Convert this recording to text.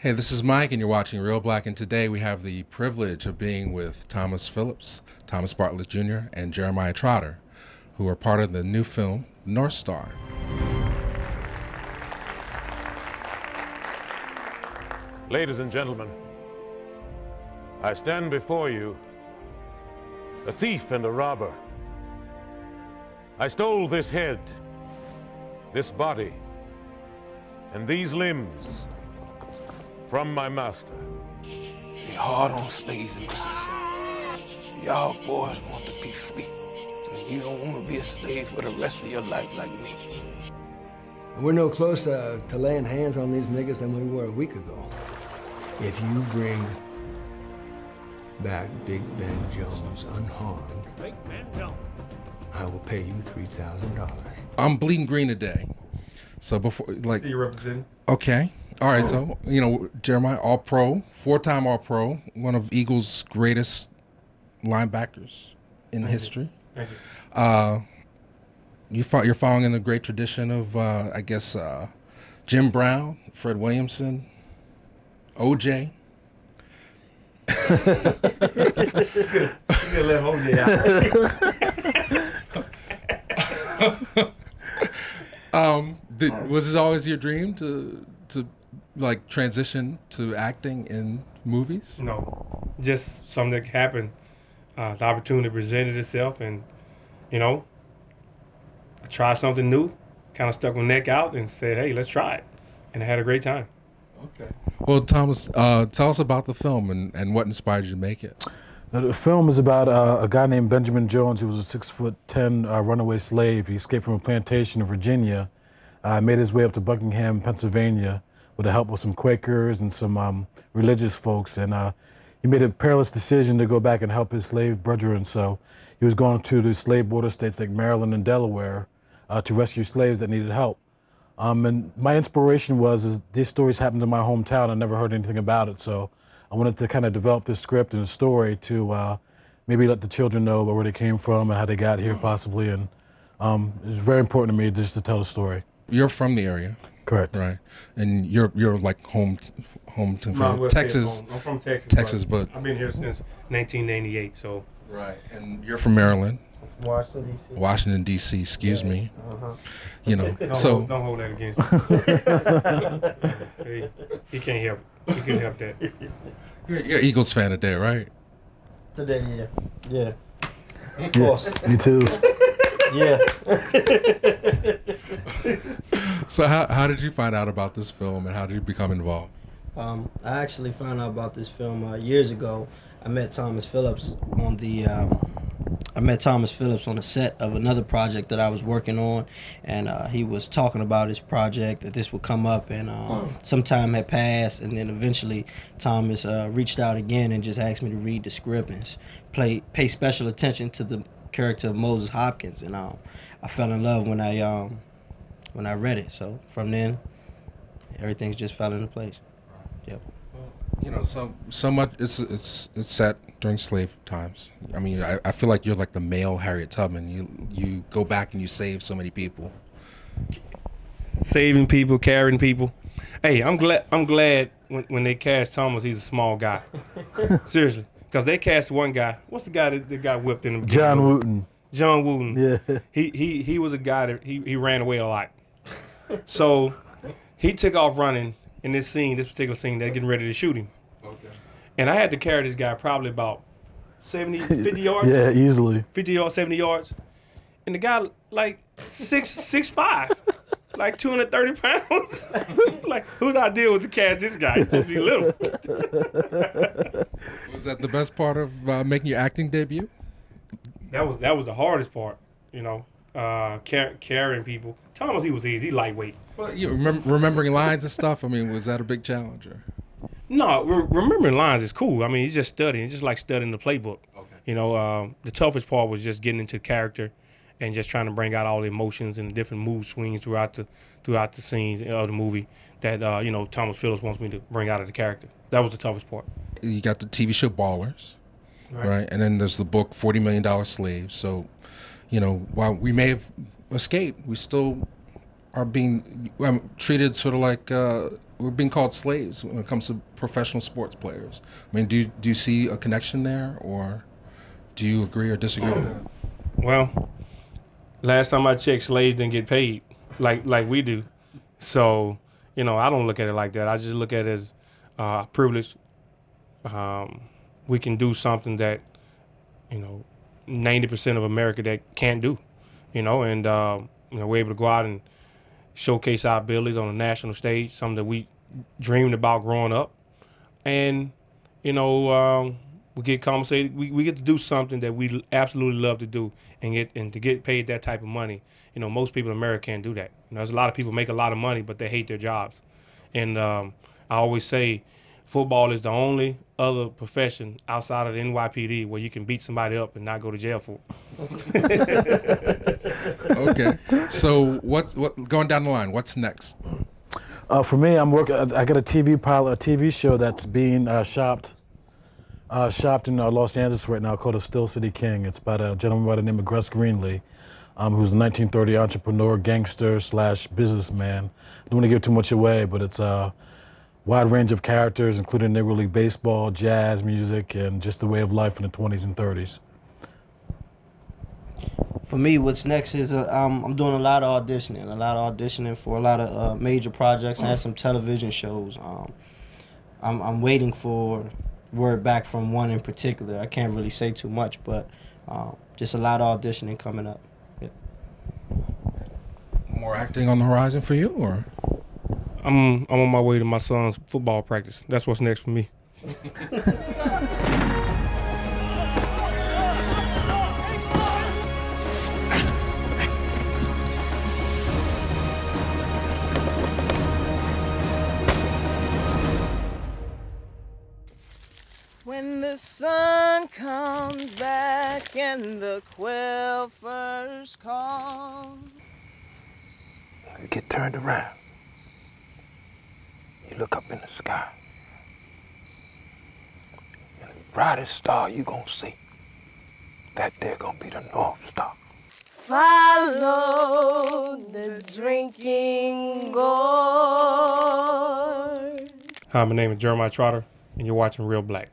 Hey, this is Mike, and you're watching Reelblack, and today we have the privilege of being with Thomas Phillips, Thomas Bartley Jr., and Jeremiah Trotter, who are part of the new film, North Star. Ladies and gentlemen, I stand before you, a thief and a robber. I stole this head, this body, and these limbs from my master. They hard on slaves in Mississippi. Y'all boys want to be free, and you don't want to be a slave for the rest of your life like me. We're no closer to laying hands on these niggas than we were a week ago. If you bring back Big Ben Jones unharmed, Big Ben Jones, I will pay you $3,000. I'm bleeding green today. So before, like, you representing? Okay. All right. So, Jeremiah, All-Pro, four-time All-Pro, one of Eagles' greatest linebackers in history. Thank you. You're following in the great tradition of, Jim Brown, Fred Williamson, OJ. You can let OJ out. Was this always your dream to like transition to acting in movies? No, just something that happened. The opportunity presented itself, and I tried something new. Kind of stuck my neck out and said, "Hey, let's try it," and I had a great time. Okay. Well, Thomas, tell us about the film and what inspired you to make it. Now, the film is about a guy named Benjamin Jones. He was a 6'10" runaway slave. He escaped from a plantation in Virginia, made his way up to Buckingham, Pennsylvania, with the help of some Quakers and some religious folks. And he made a perilous decision to go back and help his slave brethren. So he was going to the slave border states like Maryland and Delaware to rescue slaves that needed help. And my inspiration was these stories happened in my hometown. I never heard anything about it. So I wanted to kind of develop this script and a story to maybe let the children know about where they came from and how they got here possibly. And it was very important to me just to tell the story. You're from the area. Correct. Right. And you're like home to Texas. I'm from Texas. Texas, but I've been here since 1998. So. Right. And you're from Maryland. Washington, D.C. Washington, D.C. Excuse me. Uh-huh. Don't don't hold that against him. he can't help. He can't help that. You're an Eagles fan today, right? Today, yeah. Of course. Me too. Yeah. So how did you find out about this film and how did you become involved? I actually found out about this film years ago. I met Thomas Phillips on the set of another project that I was working on, and he was talking about his project, that this would come up, and some time had passed, and then eventually Thomas reached out again and just asked me to read the script and pay special attention to the character of Moses Hopkins, and I fell in love when I read it. So from then, everything's just fell into place. Yep. So much. It's set during slave times. I mean, I feel like you're like the male Harriet Tubman. You go back and you save so many people. Saving people, carrying people. Hey, I'm glad when they cast Thomas, he's a small guy. Seriously, because they cast one guy. What's the guy that got whipped in the beginning? John Wooten. John Wooten. Yeah. He was a guy that he ran away a lot. So he took off running in this particular scene. They're getting ready to shoot him. Okay. And I had to carry this guy probably about 50 yards. Yeah, easily. 50 yards, 70 yards. And the guy like 6'5", like 230 pounds. Like, whose idea was to cast this guy? He's supposed to be little. Was that the best part of making your acting debut? That was the hardest part, carrying people. Thomas, he was easy, he lightweight. Well, you remembering lines and stuff. I mean, was that a big challenge? Or? No, remembering lines is cool. I mean, it's just studying. It's just like studying the playbook. Okay. The toughest part was just getting into character and just trying to bring out all the emotions and the different mood swings throughout the scenes of the movie that Thomas Phillips wants me to bring out of the character. That was the toughest part. You got the TV show Ballers, right? And then there's the book $40 Million Slaves. So, while we may have escaped, we still are being treated sort of like we're being called slaves when it comes to professional sports players. I mean, do you see a connection there, or do you agree or disagree with that? Well, last time I checked, slaves didn't get paid like we do. So, you know, I don't look at it like that. I just look at it as privilege. We can do something that, you know, 90% of America that can't do, you know, and, you know, we're able to go out and showcase our abilities on a national stage, something that we dreamed about growing up. And, you know, we get compensated. We get to do something that we absolutely love to do, and to get paid that type of money. You know, most people in America can't do that. You know, there's a lot of people make a lot of money, but they hate their jobs. And I always say football is the only other profession outside of the NYPD where you can beat somebody up and not go to jail for it. Okay. So what's going down the line? What's next? For me, I'm working. I got a TV show that's being shopped in Los Angeles right now called A Still City King. It's about a gentleman by the name of Gus Greenlee, who's a 1930 entrepreneur, gangster / businessman. I don't want to give too much away, but it's a wide range of characters, including Negro League baseball, jazz music, and just the way of life in the 20s and 30s. For me, what's next is I'm doing a lot of auditioning for a lot of major projects and some television shows. I'm waiting for word back from one in particular. I can't really say too much, but just a lot of auditioning coming up. Yeah. More acting on the horizon for you, or? I'm on my way to my son's football practice. That's what's next for me. When the sun comes back and the quail first call. You get turned around. You look up in the sky. And the brightest star you gonna see, that there gonna be the North Star. Follow the drinking gourd. Hi, my name is Jeremiah Trotter, and you're watching Reelblack.